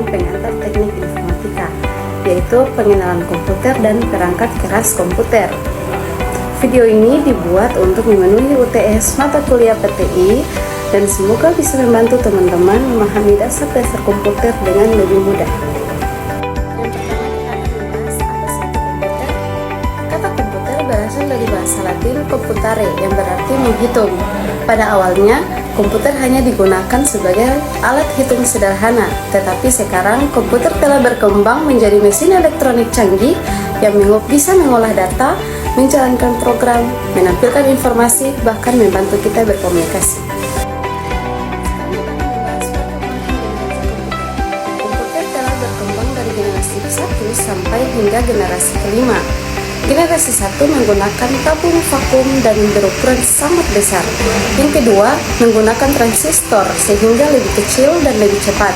pengantar teknik informatika, yaitu pengenalan komputer dan perangkat keras komputer. Video ini dibuat untuk memenuhi UTS mata kuliah PTI dan semoga bisa membantu teman-teman memahami dasar-dasar komputer dengan lebih mudah. Yang pertama kita akan membahas apa sih itu komputer. Kata komputer berasal dari bahasa Latin computare yang berarti menghitung. Pada awalnya, komputer hanya digunakan sebagai alat hitung sederhana, tetapi sekarang komputer telah berkembang menjadi mesin elektronik canggih yang bisa mengolah data, menjalankan program, menampilkan informasi, bahkan membantu kita berkomunikasi. Komputer telah berkembang dari generasi 1 sampai hingga generasi kelima. Generasi 1 menggunakan tabung vakum dan berukuran sangat besar. Yang kedua, menggunakan transistor sehingga lebih kecil dan lebih cepat.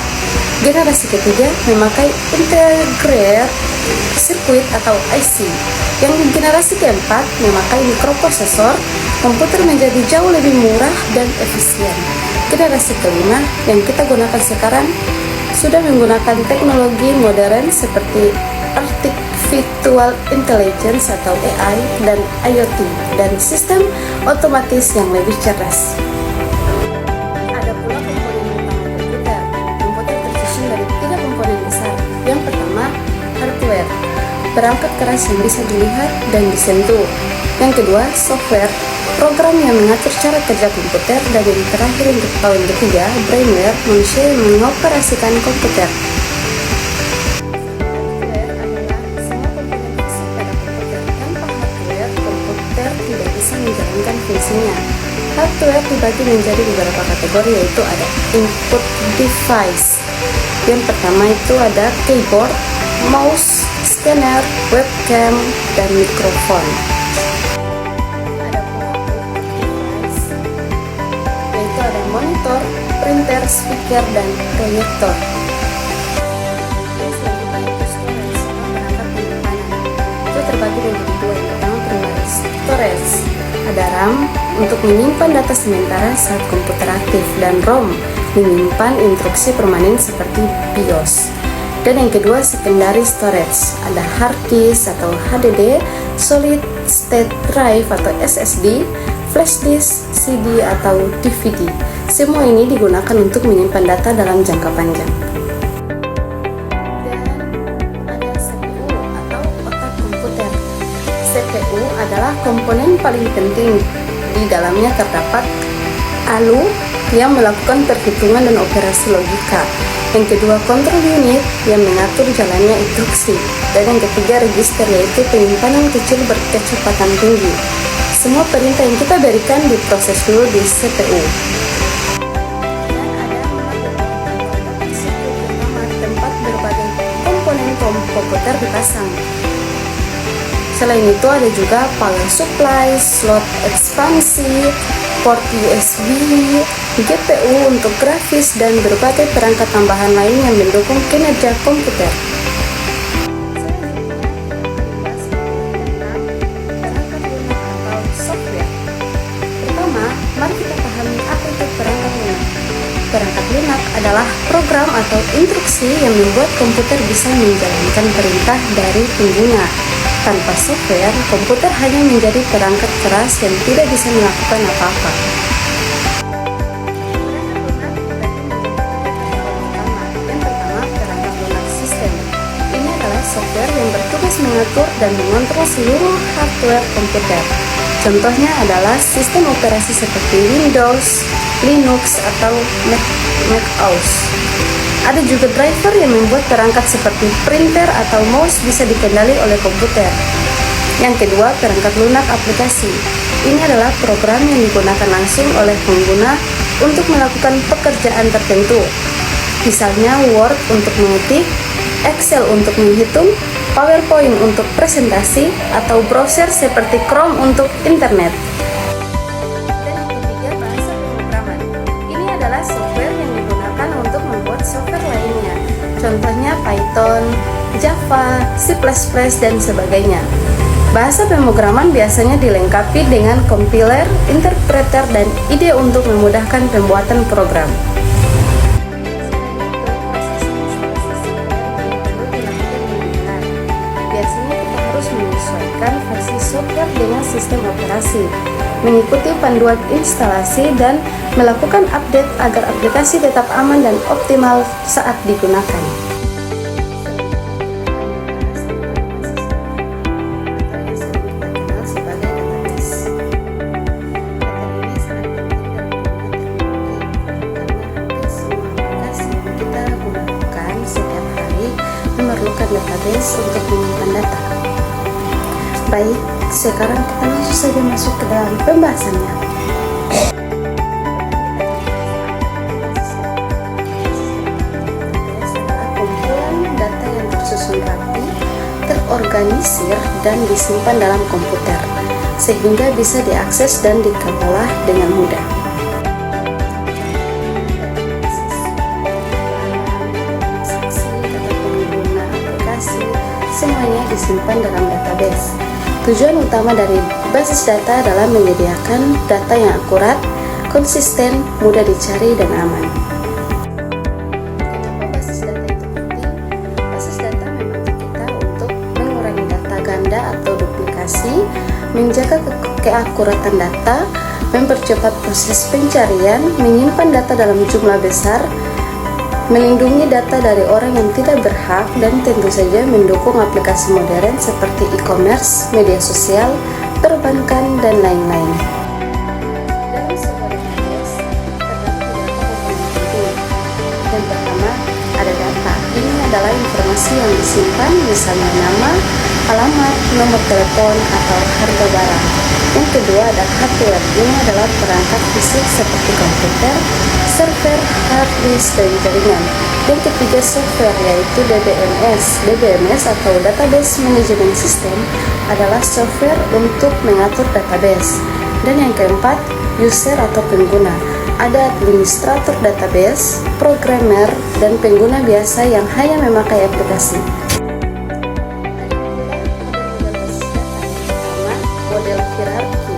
Generasi ketiga memakai integrated circuit atau IC. Yang generasi keempat memakai mikroprosesor. Komputer menjadi jauh lebih murah dan efisien. Generasi kelima yang kita gunakan sekarang sudah menggunakan teknologi modern seperti Artificial Intelligence atau AI dan IoT dan sistem otomatis yang lebih cerdas. Ada pula komponen utama komputer. Komputer tersusun dari 3 komponen besar. Yang pertama, hardware, perangkat keras yang bisa dilihat dan disentuh. Yang kedua, software, program yang mengatur cara kerja komputer. Dan yang terakhir untuk tahun ketiga, brainware, manusia yang mengoperasikan komputer. Menjalankan fungsinya. Hardware dibagi menjadi beberapa kategori, yaitu ada input device. Yang pertama itu ada keyboard, mouse, scanner, webcam, dan mikrofon. Ada pula output device, yaitu ada monitor, printer, speaker, dan proyektor. Yang selanjutnya itu storage atau perangkat penyimpanan. Itu terbagi menjadi 2. Yang pertama primary storage. Ada RAM untuk menyimpan data sementara saat komputer aktif dan ROM menyimpan instruksi permanen seperti BIOS. Dan yang kedua secondary storage. Ada hard disk atau HDD, solid state drive atau SSD, flash disk, CD atau DVD. Semua ini digunakan untuk menyimpan data dalam jangka panjang. CPU adalah komponen paling penting. Di dalamnya terdapat ALU yang melakukan perhitungan dan operasi logika. Yang kedua, control unit yang mengatur jalannya instruksi. Dan yang ketiga, register, yaitu penyimpanan kecil berkecepatan tinggi. Semua perintah yang kita berikan diproses dulu di CPU. Dan ada tempat berbagai komponen komputer dipasang. Selain itu ada juga power supply, slot ekspansi, port USB, GPU untuk grafis, dan berbagai perangkat tambahan lain yang mendukung kinerja komputer. Perangkat lunak atau software. Pertama, mari kita pahami apa itu perangkat lunak. Perangkat lunak adalah program atau instruksi yang membuat komputer bisa menjalankan perintah dari pengguna. Tanpa software, komputer hanya menjadi perangkat keras yang tidak bisa melakukan apa-apa. Yang pertama, perangkat lunak sistem. Ini adalah software yang bertugas mengatur dan mengontrol seluruh hardware komputer. Contohnya adalah sistem operasi seperti Windows, Linux, atau Mac OS. Ada juga driver yang membuat perangkat seperti printer atau mouse bisa dikendali oleh komputer. Yang kedua, perangkat lunak aplikasi. Ini adalah program yang digunakan langsung oleh pengguna untuk melakukan pekerjaan tertentu. Misalnya Word untuk mengetik, Excel untuk menghitung, PowerPoint untuk presentasi, atau browser seperti Chrome untuk internet. Dan yang ketiga, bahasa pemrograman. Ini adalah software yang digunakan untuk membuat software lainnya. Contohnya Python, Java, C++, dan sebagainya. Bahasa pemrograman biasanya dilengkapi dengan compiler, interpreter, dan IDE untuk memudahkan pembuatan program. software dengan sistem operasi, mengikuti panduan instalasi, dan melakukan update agar aplikasi tetap aman dan optimal saat digunakan. Memerlukan database untuk menyimpan data. Baik, sekarang kita langsung saja masuk ke dalam pembahasannya. Database adalah kumpulan data yang tersusun rapi, terorganisir, dan disimpan dalam komputer, sehingga bisa diakses dan dikelola dengan mudah. Semuanya disimpan dalam database. Tujuan utama dari basis data adalah menyediakan data yang akurat, konsisten, mudah dicari, dan aman. Kenapa basis data itu penting? Basis data membantu kita untuk mengurangi data ganda atau duplikasi, menjaga keakuratan data, mempercepat proses pencarian, menyimpan data dalam jumlah besar, melindungi data dari orang yang tidak berhak, dan tentu saja mendukung aplikasi modern seperti e-commerce, media sosial, perbankan, dan lain-lain. Dalam sebuah database terdapat beberapa komponen penting. Yang pertama, ada data. Ini adalah informasi yang disimpan, misalnya nama, alamat, nomor telepon, atau harga barang. Yang kedua, ada hardware. Ini adalah perangkat fisik seperti komputer, server, hard disk, dan jaringan. Yang ketiga, software, yaitu DBMS. DBMS atau Database Management System adalah software untuk mengatur database. Dan yang keempat, user atau pengguna. Ada administrator database, programmer, dan pengguna biasa yang hanya memakai aplikasi. Model hierarki.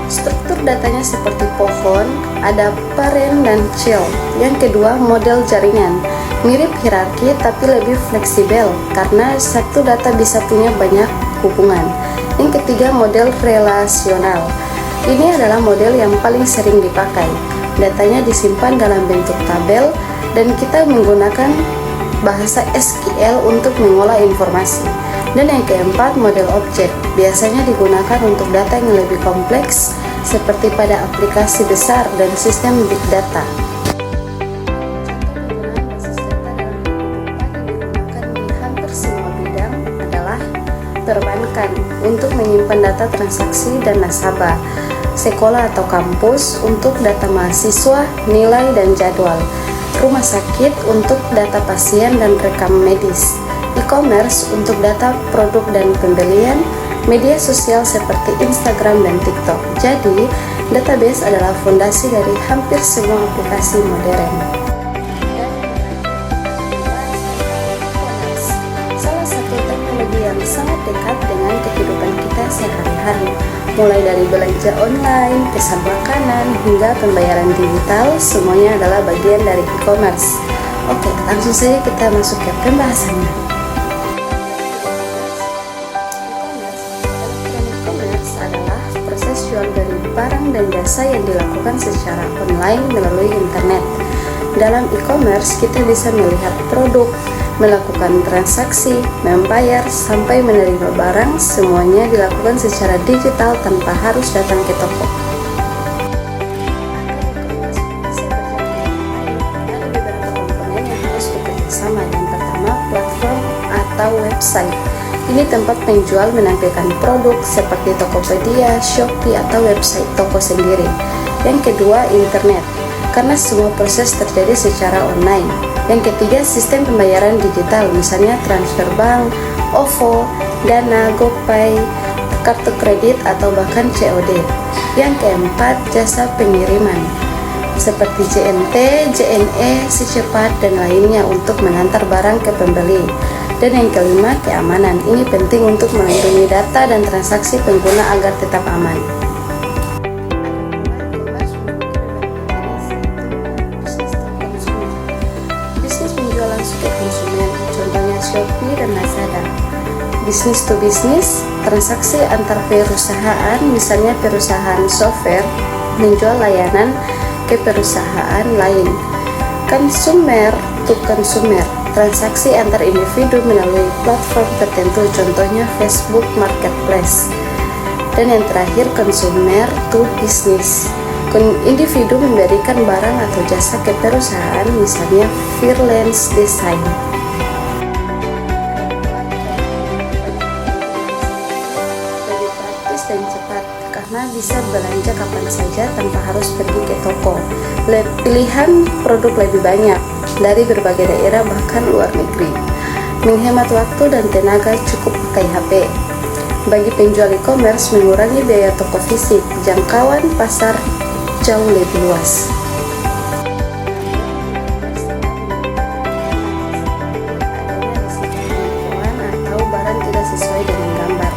Struktur datanya seperti pohon, ada parent dan child. Yang kedua, model jaringan. Mirip hierarki tapi lebih fleksibel karena satu data bisa punya banyak hubungan. Yang ketiga, model relasional. Ini adalah model yang paling sering dipakai. Datanya disimpan dalam bentuk tabel dan kita menggunakan bahasa SQL untuk mengolah informasi. Dan yang keempat, model objek. Biasanya digunakan untuk data yang lebih kompleks seperti pada aplikasi besar dan sistem big data. Contoh penggunaan basis data dalam kehidupan yang digunakan di hampir semua bidang adalah perbankan untuk menyimpan data transaksi dan nasabah, sekolah atau kampus untuk data mahasiswa, nilai, dan jadwal, rumah sakit untuk data pasien dan rekam medis, e-commerce untuk data produk dan pembelian, media sosial seperti Instagram dan TikTok. Jadi, database adalah fondasi dari hampir semua aplikasi modern. Salah satu teknologi yang sangat dekat dengan kehidupan kita sehari-hari, mulai dari belanja online, pesan makanan, hingga pembayaran digital, semuanya adalah bagian dari e-commerce. Oke, langsung saja kita masuk ke pembahasannya. Adalah proses jual beli barang dan jasa yang dilakukan secara online melalui internet. Dalam e-commerce, kita bisa melihat produk, melakukan transaksi, membayar, sampai menerima barang, semuanya dilakukan secara digital tanpa harus datang ke toko. Ada beberapa komponen yang harus bekerja sama. Yang pertama, platform atau website. Ini tempat penjual menampilkan produk seperti Tokopedia, Shopee, atau website toko sendiri. Yang kedua, internet, karena semua proses terjadi secara online. Yang ketiga, sistem pembayaran digital, misalnya transfer bank, OVO, Dana, GoPay, kartu kredit, atau bahkan COD. Yang keempat, jasa pengiriman, seperti JNT, JNE, Si Cepat, dan lainnya untuk mengantar barang ke pembeli. Dan yang kelima, keamanan. Ini penting untuk melindungi data dan transaksi pengguna agar tetap aman. Bisnis penjualan langsung ke konsumen, contohnya Shopee dan Lazada. bisnis to bisnis, transaksi antar perusahaan, misalnya perusahaan software menjual layanan ke perusahaan lain. Consumer to consumer, transaksi antar individu melalui platform tertentu, contohnya Facebook Marketplace. Dan yang terakhir, consumer to business, individu memberikan barang atau jasa ke perusahaan, misalnya freelance design. Lebih praktis dan cepat karena bisa belanja kapan saja tanpa harus pergi ke toko. Pilihan produk lebih banyak dari berbagai daerah bahkan luar negeri. Menghemat waktu dan tenaga, cukup pakai HP. Bagi penjual e-commerce, mengurangi biaya toko fisik, jangkauan pasar jauh lebih luas. Atau barang tidak sesuai dengan gambar.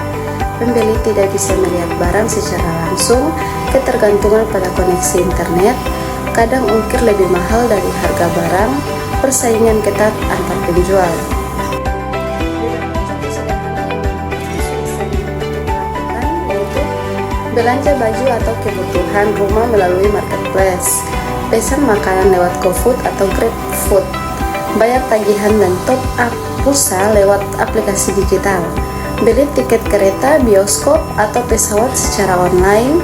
Pembeli tidak bisa melihat barang secara langsung, ketergantungan pada koneksi internet, kadang ungkir lebih mahal dari harga barang, persaingan ketat antar penjual. Belanja baju atau kebutuhan rumah melalui marketplace, pesan makanan lewat GoFood atau GrabFood, bayar tagihan dan top up pulsa lewat aplikasi digital, beli tiket kereta, bioskop, atau pesawat secara online,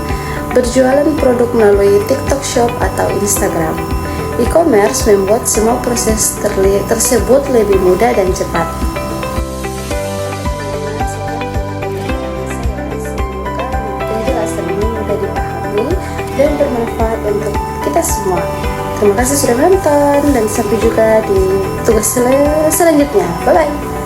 berjualan produk melalui TikTok Shop atau Instagram. E-commerce membuat semua proses tersebut lebih mudah dan cepat. Dan bermanfaat untuk kita semua. Terima kasih sudah menonton dan sampai juga di tugas selanjutnya. Bye bye.